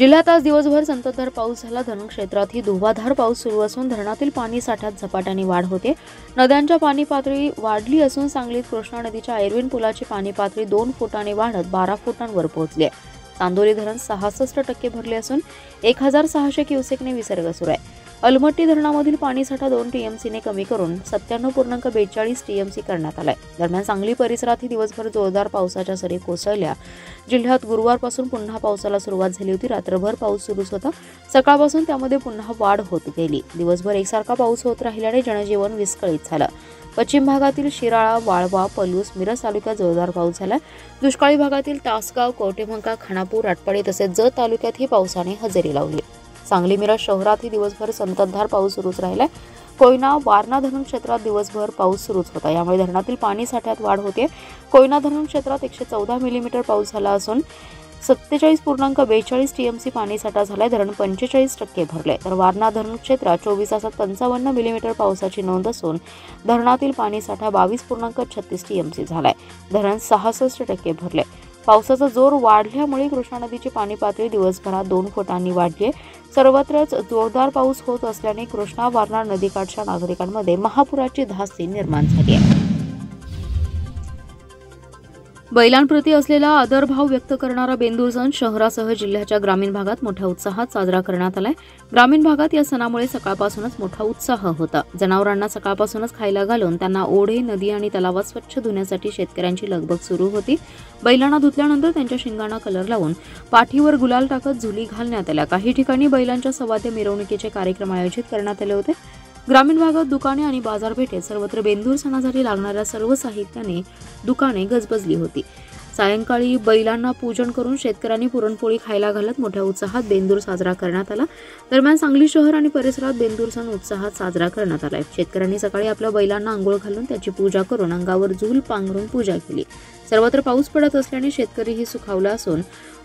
जिल्ह्यात आज दिवसभर संततधार पाऊस झाला। धरण क्षेत्रातही धोवाधार पाऊस सुरू असून धरणातील पाणी साठ्यात झपाट्याने वाढ होते। नद्यांच्या पाणी पातळी वाढली असून सांगलीत कृष्णा नदीच्या ऐरवीन पुलाची पाणी पातळी 2 फुटांनी वाढत 12 फुटांवर पोहोचली आहे। चांदोली धरण 66% भरले असून 1600 क्युसेकने विसर्ग सुरू आहे। अलमट्टी धरणामधील पाणीसाठा 2 टीएमसीने कमी करून 97.42 टीएमसी करण्यात आलाय। दरम्यान सांगली परिसरातही दिवसभर जोरदार पावसाच्या सरी कोसळल्या। जिल्ह्यात गुरुवारपासून पुन्हा पावसाला सुरुवात झाली होती। रात्रभर पाऊस सुरूच होता। सकाळपासून त्यामध्ये पुन्हा वाढ होत गेली। दिवसभर एकसारखा पाऊस होत राहिल्याने जनजीवन विस्कळीत झालं। पश्चिम भागातील शिराळा, वाळवा, पलूस, मिरज तालुक्यात जोरदार पाऊस झाला। दुष्काळी भागातील तासगाव, कवटेमंका, खानापूर, राटपाडी तसेच जत तालुक्यातही पावसाने हजेरी लावली। सांगली मिरज शहरातही दिवसभर संततधार पाऊस सुरूच राहिलाय। कोयना, वारणा धरण क्षेत्रात दिवसभर पाऊस सुरूच होता। यामुळे धरणातील पाणी साठ्यात वाढ होते। कोयना धरण क्षेत्रात 114 मिलीमीटर पाऊस झाला असून 47.42 टीएमसी पाणीसाठा झालाय। धरण 45% भरले तर वारणा धरण क्षेत्रात 24 तासात 55 मिलीमीटर पावसाची नोंद असून धरणातील पाणीसाठा 22.36 टीएमसी झालाय। धरण 66% भरले। पावसाचा जोर वाढल्यामुळे कृष्णा नदीची पाणी पातळी दिवसभरात 2 फुटांनी वाढली आहे। सर्वत्रच जोरदार पाऊस होत असल्याने कृष्णा वारणा नदीकाठच्या नागरिकांमध्ये महापुराची धास्ती निर्माण झाली आहे। बैलांप्रती असलेला आदरभाव व्यक्त करणारा बेंदूर सण शहरासह जिल्ह्याच्या ग्रामीण भागात मोठ्या उत्साहात साजरा करण्यात आलाय। ग्रामीण भागात या सणामुळे सकाळपासूनच मोठा उत्साह होता। जनावरांना सकाळपासूनच खायला घालून त्यांना ओढे, नदी आणि तलावात स्वच्छ धुण्यासाठी शेतकऱ्यांची लगबग सुरू होती। बैलांना धुतल्यानंतर त्यांच्या शिंगांना कलर लावून पाठीवर गुलाल टाकत झुली घालण्यात आल्या। काही ठिकाणी बैलांच्या सवाद्य मिरवणुकीचे कार्यक्रम आयोजित करण्यात आले होते। ग्रामीण भागात दुकाने आणि बाजारपेठेत सर्वत्र बेंदूर सणासाठी लागणाऱ्या सर्व साहित्याने दुकाने गजबजली होती। सायंकाळी बैलांना पूजन करून शेतकऱ्यांनी पुरणपोळी खायला घालत मोठ्या उत्साहात बेंदूर साजरा करण्यात आला। दरम्यान सांगली शहर आणि परिसरात बेंदूर सण उत्साहात साजरा करण्यात आला। शेतकऱ्यांनी सकाळी आपल्या बैलांना अंघोळ घालून त्याची पूजा करून अंगावर झूल पांघरून पूजा केली। सर्वत्र पाऊस पडत असल्याने शेतकरीही सुखावला असून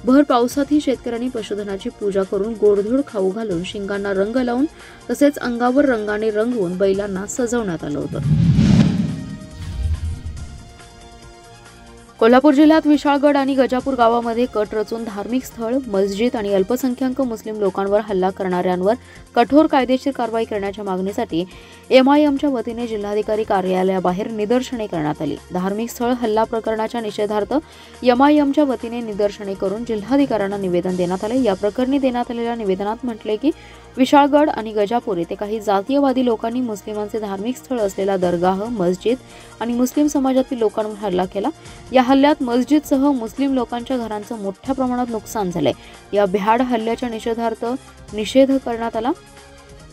भर पावसातही शेतकऱ्यांनी पशुधनाची पूजा करून गोडधोड खाऊ घालून शिंगांना रंग लावून तसेच अंगावर रंगाने रंगवून बैलांना सजवण्यात आलं होतं। कोल्हापूर जिल्ह्यात विशाळगड आणि गजापूर गावामध्ये कट रचून धार्मिक स्थळ, मस्जिद आणि अल्पसंख्याक मुस्लिम लोकांवर हल्ला करणाऱ्यांवर कठोर कायदेशीर कारवाई करण्याच्या मागणीसाठी एमआयएमच्या वतीने जिल्हाधिकारी कार्यालयाबाहेर निदर्शने करण्यात आली। धार्मिक स्थळ हल्ला प्रकरणाच्या निषेधार्थ एमआयएमच्या वतीने निदर्शने करून जिल्हाधिकाऱ्यांना निवेदन देण्यात आले। या प्रकरणी देण्यात आलेल्या निवेदनात म्हटले की विशाळगड आणि गजापूर येथे काही जातीयवादी लोकांनी मुस्लिमांचे धार्मिक स्थळ असलेला दरगाह, मस्जिद आणि मुस्लिम समाजातील लोकांवर हल्ला केला। या हल्ल्यात मस्जिदसह मुस्लिम लोकांच्या घरांचं मोठ्या प्रमाणात नुकसान झालंय। या भ्याड हल्ल्याच्या निषेध करण्यात आला।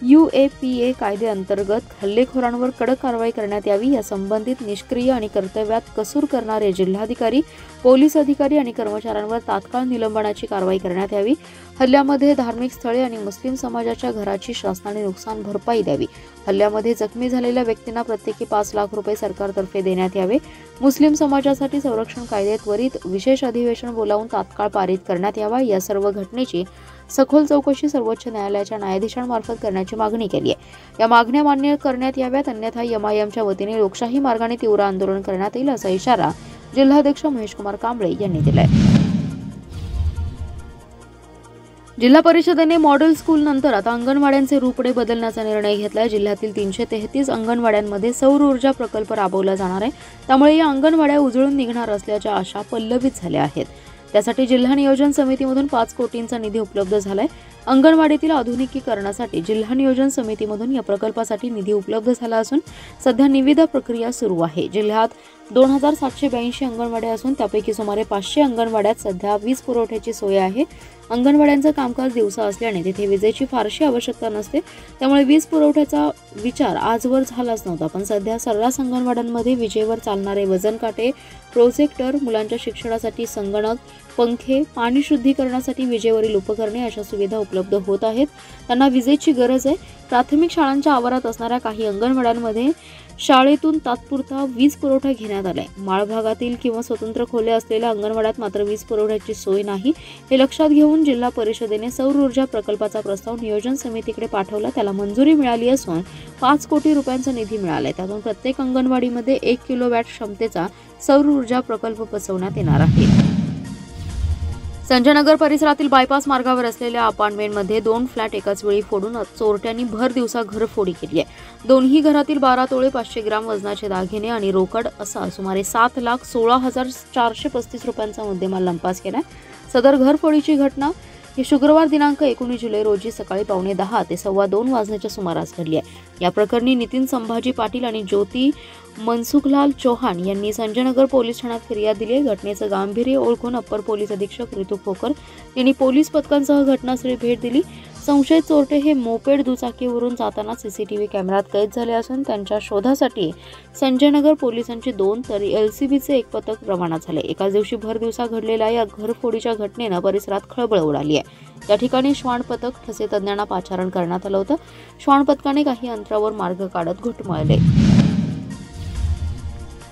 UAPA कायद्याअंतर्गत हल्लेखोरांवर कडक कारवाई करण्यात यावी। या संबंधित निष्क्रिय आणि कर्तव्यात कसूर करणारे जिल्हाधिकारी, पोलीस अधिकारी आणि कर्मचाऱ्यांवर तात्काळ निलंबनाची कारवाई करण्यात यावी। हल्ल्यामध्ये धार्मिक स्थळे आणि मुस्लिम समाजाच्या घराची शासनाने नुकसान भरपाई द्यावी। हल्ल्यामध्ये जखमी झालेल्या व्यक्तींना प्रत्येकी 5 लाख रुपये सरकारतर्फे देण्यात यावे। मुस्लिम समाजासाठी संरक्षण कायदे त्वरित विशेष अधिवेशन बोलावून तात्काळ पारित करण्यात यावा। या सर्व घटनेची सखोल चौकशी सर्वोच्च न्यायालयाच्या न्यायाधीशांमार्फत करण्याची मागणी केली आहे। या मागण्या मान्य करण्यात याव्यात, अन्यथा एमआयएमच्या वतीने लोकशाही मार्गाने तीव्र आंदोलन करण्यात येईल असा इशारा जिल्हाध्यक्ष महेशकुमार कांबळे यांनी दिलाय। जिल्हा परिषदेने मॉडेल स्कूल नंतर आता अंगणवाड्यांचे रूपडे बदलण्याचा निर्णय घेतलाय। जिल्ह्यातील 333 अंगणवाड्यांमध्ये सौर ऊर्जा प्रकल्प राबवला जाणार आहे। त्यामुळे या अंगणवाड्या उजळून निघणार असल्याच्या आशा पल्लवित झाल्या आहेत। त्यासाठी जिल्हा नियोजन समितीमधून 5 कोटींचा निधी उपलब्ध झालाय। अंगणवाडीतील आधुनिकीकरणासाठी जिल्हा नियोजन समितीमधून या प्रकल्पासाठी निधी उपलब्ध झाला असून सध्या निविदा प्रक्रिया सुरू आहे। जिल्ह्यात 2782 अंगणवाड्या असून त्यापैकी सुमारे 500 अंगणवाड्यात सध्या वीज पुरवठ्याची सोय आहे। अंगणवाड्यांचं कामकाज दिवसा असल्याने तिथे विजेची फारशी आवश्यकता नसते, त्यामुळे वीज पुरवठ्याचा विचार आजवर झालाच नव्हता। पण सध्या सर्रास अंगणवाड्यांमध्ये विजेवर चालणारे वजन काटे, प्रोजेक्टर, मुलांच्या शिक्षणासाठी संगणक, पंखे, पाणी शुद्धीकरणासाठी विजेवरील उपकरणे अशा सुविधा उपलब्ध होत आहेत। त्यांना विजेची गरज आहे। प्राथमिक शाळांच्या आवारात असणाऱ्या काही अंगणवाड्यांमध्ये शाळेतून तात्पुरता वीज पुरवठा घेण्यात आलाय। माळ भागातील किंवा स्वतंत्र खोल्या असलेल्या अंगणवाड्यात मात्र वीज पुरवठ्याची सोय नाही। हे लक्षात घेऊन जिल्हा परिषदेने सौर ऊर्जा प्रकल्पाचा प्रस्ताव नियोजन समितीकडे पाठवला। त्याला मंजुरी मिळाली असून 5 कोटी रुपयांचा निधी मिळालाय। त्यातून प्रत्येक अंगणवाडीमध्ये 1 किलोवॅट क्षमतेचा सौर ऊर्जा प्रकल्प बसवण्यात येणार आहे। संजयनगर परिसरातील बायपास मार्गावर असलेल्या अपार्टमेंटमध्ये 2 फ्लॅट एकाच वेळी फोडून चोरट्यांनी भर दिवसा घरफोडी केली आहे। दोन्ही घरातील 12 तोळे 500 ग्राम वजनाचे दागिने आणि रोकड असा सुमारे 7,16,435 रुपयांचा मुद्देमाल लंपास केलाय। सदर घरफोडीची घटना ही शुक्रवार दिनांक 19 जुलै रोजी सकाळी 1:15 ते 1:15 वाजण्याच्या सुमारास घडली आहे। या प्रकरणी नितीन संभाजी पाटील आणि ज्योती मनसुखलाल चौहान यांनी संजयनगर पोलीस ठाण्यात फिर्याद दिली आहे। घटनेचं गांभीर्य ओळखून अप्पर पोलीस अधीक्षक ऋतू खोकर यांनी पोलीस पथकांसह घटनास्थळी भेट दिली। संशयित चोरटे हे मोपेड दुचाकीवरून जाताना सीसीटीव्ही कॅमेऱ्यात कैद झाले असून त्यांच्या शोधासाठी संजयनगर पोलिसांचे 2 तर एलसीबीचे 1 पथक रवाना झाले। एकाच दिवशी भर दिवसा घडलेल्या या घरफोडीच्या घटनेनं परिसरात खळबळ उडाली आहे। या ठिकाणी श्वान पथक ठसे तज्ञांना पाचारण करण्यात आलं होतं। श्वान पथकाने काही अंतरावर मार्ग काढत घुटमळले।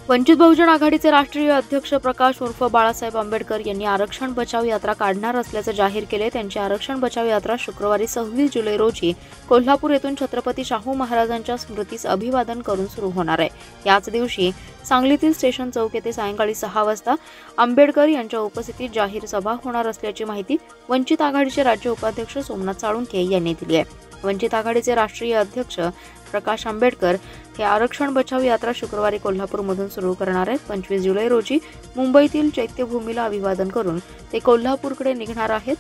वंचित बहुजन आघाडीचे राष्ट्रीय अध्यक्ष प्रकाश उर्फ बाळासाहेब आंबेडकर यांनी आरक्षण बचाव यात्रा काढणार असल्याचं जाहीर केले। त्यांची आरक्षण बचाव यात्रा शुक्रवारी 26 जुलै रोजी कोल्हापूर येथून छत्रपती शाहू महाराजांच्या स्मृतीस अभिवादन करून सुरू होणार आहे। याच दिवशी सांगलीतील स्टेशन चौक येथे सायंकाळी 6 वाजता आंबेडकर यांच्या उपस्थितीत जाहीर सभा होणार असल्याची माहिती वंचित आघाडीचे राज्य उपाध्यक्ष सोमनाथ साळुंखे यांनी दिली आहे। वंचित आघाडीचे राष्ट्रीय अध्यक्ष प्रकाश आंबेडकर हे आरक्षण बचाव यात्रा शुक्रवारी कोल्हापूरमधून सुरू करणार आहेत। 25 जुलै रोजी मुंबईतील चैत्यभूमीला अभिवादन करून ते कोल्हापूरकडे निघणार आहेत।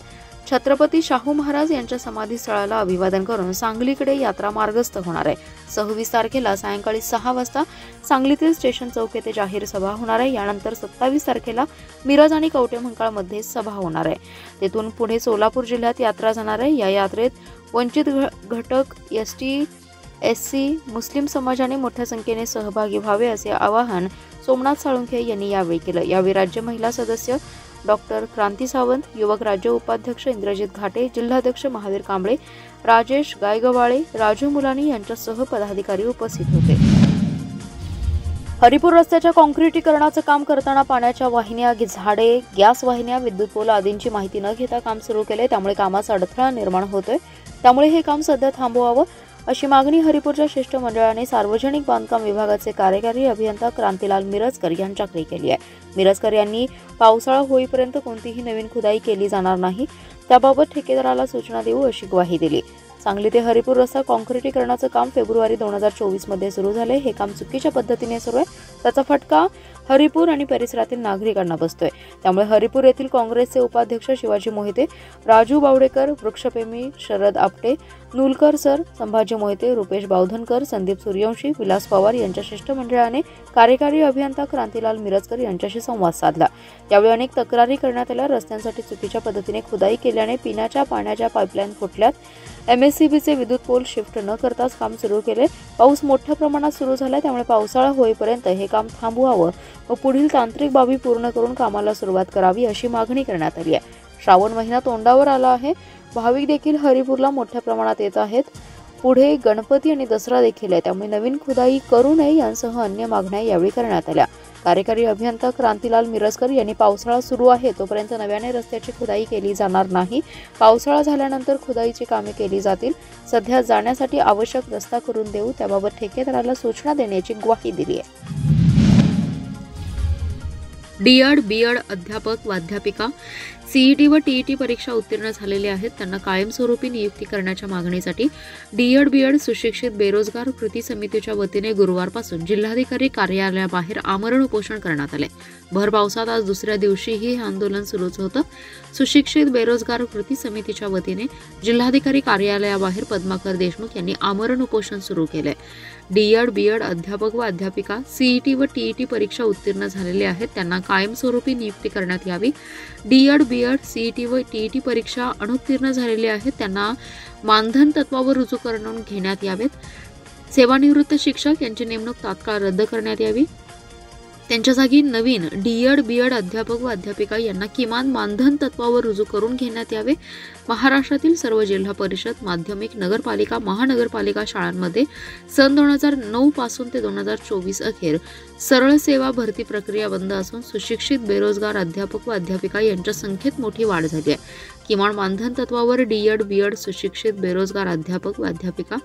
छत्रपती शाहू महाराज यांच्या समाधीस्थळाला अभिवादन करून सांगलीकडे यात्रा मार्गस्थ होणार आहे। 26 तारखेला सायंकाळी 6 वाजता सांगलीतील स्टेशन चौक येथे जाहीर सभा होणार आहे। यानंतर 27 तारखेला मिरज आणि कवठेमंकाळमध्ये सभा होणार आहे। तेथून पुढे सोलापूर जिल्ह्यात यात्रा जाणार आहे। या यात्रेत वंचित घटक एसटी एससी मुस्लिम समाजाने मोठ्या संख्येने सहभागी व्हावे असे आवाहन सोमनाथ साळुंखे यांनी यावेळी केलं। यावेळी राज्य महिला सदस्य डॉक्टर क्रांती सावंत, युवक राज्य उपाध्यक्ष इंद्रजित घाटे, जिल्हाध्यक्ष महावीर कांबळे, राजेश गायगवाळे, राजू मुलानी यांच्यासह पदाधिकारी उपस्थित होते। हरिपूर रस्त्याच्या काँक्रिटीकरणाचं काम करताना पाण्याच्या वाहिन्या, झाडे, गॅस वाहिन्या, विद्युत पोल आदींची माहिती न घेता काम सुरू केले, त्यामुळे कामाचा अडथळा निर्माण होतोय। त्यामुळे हे काम सध्या थांबवावं अशी मागणी हरिपूरच्या शिष्टमंडळाने सार्वजनिक बांधकाम विभागाचे कार्यकारी अभियंता क्रांतीलाल मिरजकर यांच्याकडे केली आहे। मिरजकर यांनी पावसाळा होईपर्यंत कोणतीही नवीन खुदाई केली जाणार नाही, त्याबाबत ठेकेदाराला सूचना देऊ अशी ग्वाही दिली। सांगली ते हरिपूर रस्ता काँक्रिटीकरणाचं काम फेब्रुवारी 2024 मध्ये सुरू झाले। हे काम चुकीच्या पद्धतीने सुरू आहे, त्याचा फटका हरिपूर आणि परिसरातील नागरिकांना बसतोय। त्यामुळे हरिपूर येथील काँग्रेसचे उपाध्यक्ष शिवाजी मोहिते, राजू बावडेकर, वृक्षप्रेमी शरद आपटे, नुलकर सर, संभाजी मोहिते, रुपेश बावधनकर, संदीप सूर्यवंशी, विलास पवार यांच्या शिष्टमंडळाने कार्यकारी अभियंता क्रांतीलाल मिरजकर यांच्याशी संवाद साधला। यावेळी अनेक तक्रारी करण्यात आल्या। रस्त्यांसाठी चुकीच्या पद्धतीने खुदाई केल्याने पिण्याच्या पाण्याच्या पाईपलाईन फुटल्यात। एमएससीबीचे विद्युत पोल शिफ्ट न करताच काम सुरू केले। पाऊस मोठ्या प्रमाणात सुरू झाला, त्यामुळे पावसाळा होईपर्यंत हे काम थांबवावं व पुढील तांत्रिक बाबी पूर्ण करून कामाला सुरुवात करावी अशी मागणी करण्यात आली आहे। श्रावण महिना तोंडावर आला आहे, भाविक देखील हरिपूरला मोठ्या प्रमाणात येत आहेत। पुढे गणपती आणि दसरा देखील आहे, त्यामुळे नवीन खुदाई करू नये यांसह अन्य मागण्या यावेळी करण्यात आल्या। कार्यकारी अभियंता क्रांतीलाल मिरजकर यांनी पावसाळा सुरू आहे तोपर्यंत नव्याने रस्त्याची खुदाई केली जाणार नाही, पावसाळा झाल्यानंतर खुदाईची कामे केली जातील। सध्या जाण्यासाठी आवश्यक रस्ता करून देऊ, त्याबाबत ठेकेदाराला सूचना देण्याची ग्वाही दिली आहे। डीएड बीएड अध्यापक व अध्यापिका सीईटी व टीईटी परीक्षा उत्तीर्ण झालेले आहेत, त्यांना कायमस्वरूपी नियुक्ती करण्याच्या मागणीसाठी डीएड बीएड सुशिक्षित बेरोजगार कृती समितीच्या वतीने गुरुवारपासून जिल्हाधिकारी कार्यालयाबाहेर आमरण उपोषण करण्यात आले। भर पावसात आज दुसऱ्या दिवशीही हे आंदोलन सुरूच होतं। सुशिक्षित बेरोजगार कृती समितीच्या वतीने जिल्हाधिकारी कार्यालयाबाहेर पद्माकर देशमुख यांनी आमरण उपोषण सुरू केले। डीएड बीएड अध्यापक व अध्यापिका सीईटी व टीईटी परीक्षा उत्तीर्ण झालेले आहेत, त्यांना कायमस्वरूपी नियुक्ती करण्यात यावी। डीएड बीएड सीईटी व टीईटी परीक्षा अनुत्तीर्ण झालेले आहेत, त्यांना मानधन तत्वावर रुजू करून घेण्यात यावेत। सेवानिवृत्त शिक्षक यांची नेमणूक तात्काळ रद्द करण्यात यावी। त्यांच्या जागी नवीन डीएड बीएड अध्यापक व अध्यापिका यांना किमान मानधन तत्वावर रुजू करून घेण्यात यावे। महाराष्ट्रातील सर्व जिल्हा परिषद, माध्यमिक, नगरपालिका, महानगरपालिका शाळांमध्ये सन 2009 पासून ते 2024 अखेर सरळ सेवा भरती प्रक्रिया बंद असून सुशिक्षित बेरोजगार अध्यापक व अध्यापिका यांच्या संख्येत मोठी वाढ झाली आहे। किमान मानधन तत्वावर D.Ed, B.Ed सुशिक्षित बेरोजगार अध्यापक व अध्यापिका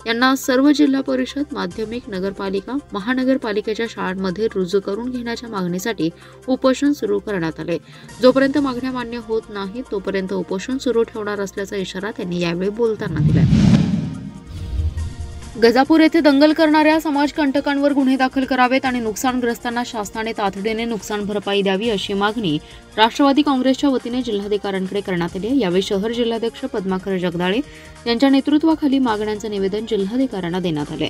यांना सर्व जिल्हा परिषद, माध्यमिक, नगरपालिका, महानगरपालिकेच्या शाळांमध्ये रुजू करून घेण्याच्या मागणीसाठी उपोषण सुरू करण्यात आले। जोपर्यंत मागण्या मान्य होत नाही तोपर्यंत उपोषण सुरू ठेवणार असल्याचा इशारा त्यांनी यावेळी बोलताना दिला। गजापूर येथे दंगल करणाऱ्या समाजकंटकांवर गुन्हे दाखल करावेत आणि नुकसानग्रस्तांना शासनाने तातडीने नुकसान भरपाई द्यावी अशी मागणी राष्ट्रवादी काँग्रेसच्या वतीने जिल्हाधिकाऱ्यांकडे करण्यात आली। यावेळी शहर जिल्हाध्यक्ष पद्माकर जगदाळे यांच्या नेतृत्वाखाली मागण्यांचे निवेदन जिल्हाधिकाऱ्यांना देण्यात आले।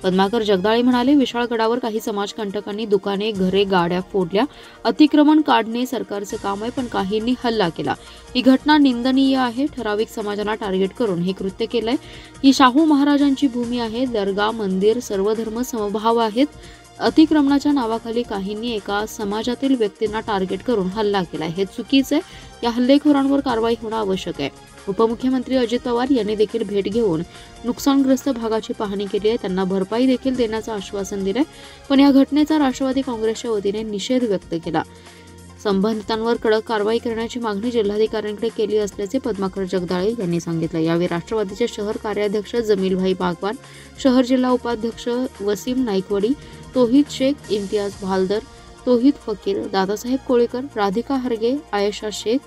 पद्माकर जगदाळे म्हणाले, विशाळगडावर काही समाजकंटकांनी दुकाने, घरे, गाड्या फोडल्या, अतिक्रमण काढणे सरकारचे काम आहे, पण काहींनी हल्ला केला। ही घटना निंदनीय आहे। ठराविक समाजाला टार्गेट करून हे कृत्य केलंय। ही शाहू महाराजांची भूमी आहे। दर्गा, मंदिर, सर्व धर्म समभाव आहेत। अतिक्रमणाच्या नावाखाली काहींनी एका समाजातील व्यक्तींना टार्गेट करून हल्ला केलाय, हे चुकीचे आहे। या हल्लेखोरांवर कारवाई होणं आवश्यक आहे। उपमुख्यमंत्री अजित पवार यांनी देखील भेट घेऊन नुकसानग्रस्त भागाची पाहणी केली आहे। त्यांना भरपाई देखील देण्याचं आश्वासन दिलंय, पण या घटनेचा राष्ट्रवादी काँग्रेसच्या वतीने निषेध व्यक्त केला। संबंधितांवर कडक कारवाई करण्याची मागणी जिल्हाधिकाऱ्यांकडे केली असल्याचे पद्माकर जगदाळे यांनी सांगितलं। यावेळी राष्ट्रवादीचे शहर कार्याध्यक्ष जमीलभाई बागवान, शहर जिल्हा उपाध्यक्ष वसीम नाईकवडी, तौहीद शेख, इम्तियाज भालदर, तौहीद फकीर, दादासाहेब कोळेकर, राधिका हरगे, आयशा शेख,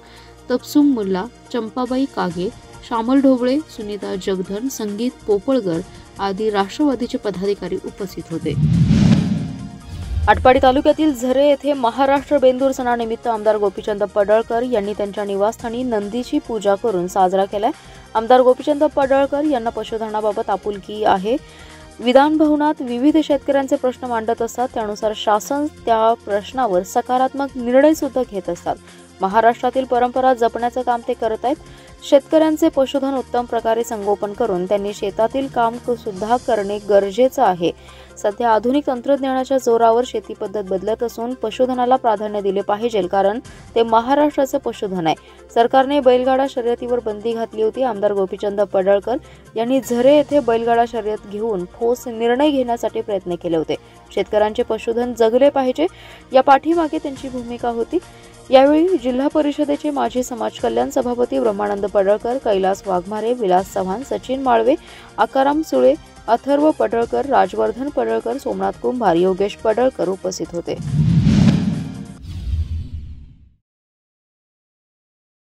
तबसुम मुल्ला, चंपाबाई कागे, श्यामल ढोबळे, सुनीता जगधन, संगीत पोपळगर आदी राष्ट्रवादीचे पदाधिकारी उपस्थित होते। आटपाडी तालुक्यातील झरे येथे महाराष्ट्र बेंदूर सणानिमित्त आमदार गोपीचंद पडळकर यांनी त्यांच्या निवासस्थानी नंदीची पूजा करून साजरा केलाय। आमदार गोपीचंद पडळकर यांना पशुधनाबाबत आपुलकी आहे। विधान भवनात विविध शेतकऱ्यांचे प्रश्न मांडत असतात, त्यानुसार शासन त्या प्रश्नावर सकारात्मक निर्णय सुद्धा घेत असतात। महाराष्ट्रातील परंपरा जपण्याचं काम ते करत आहेत। शेतकऱ्यांचे पशुधन उत्तम प्रकारे संगोपन करून त्यांनी शेतातील काम सुद्धा करणे गरजेचं आहे। सध्या आधुनिक तंत्रज्ञानाच्या जोरावर शेती पद्धत बदलत असून पशुधनाला प्राधान्य दिले पाहिजे, कारण ते महाराष्ट्राचे पशुधन आहे। सरकारने बैलगाडा शर्यतीवर बंदी घातली होती। आमदार गोपीचंद पडळकर यांनी झरे येथे बैलगाडा शर्यत घेऊन ठोस निर्णय घेण्यासाठी प्रयत्न केले होते। शेतकऱ्यांचे पशुधन जगले पाहिजे या पाठीमागे त्यांची भूमिका होती। यावेळी जिल्हा परिषदेचे माजी समाज कल्याण सभापती ब्रह्मानंद पडळकर, कैलास वाघमारे, विलास चव्हाण, सचिन माळवे, आकाराम सुळे, अथर्व पडळकर, राजवर्धन पडळकर, सोमनाथ कुंभार, योगेश पडळकर उपस्थित होते।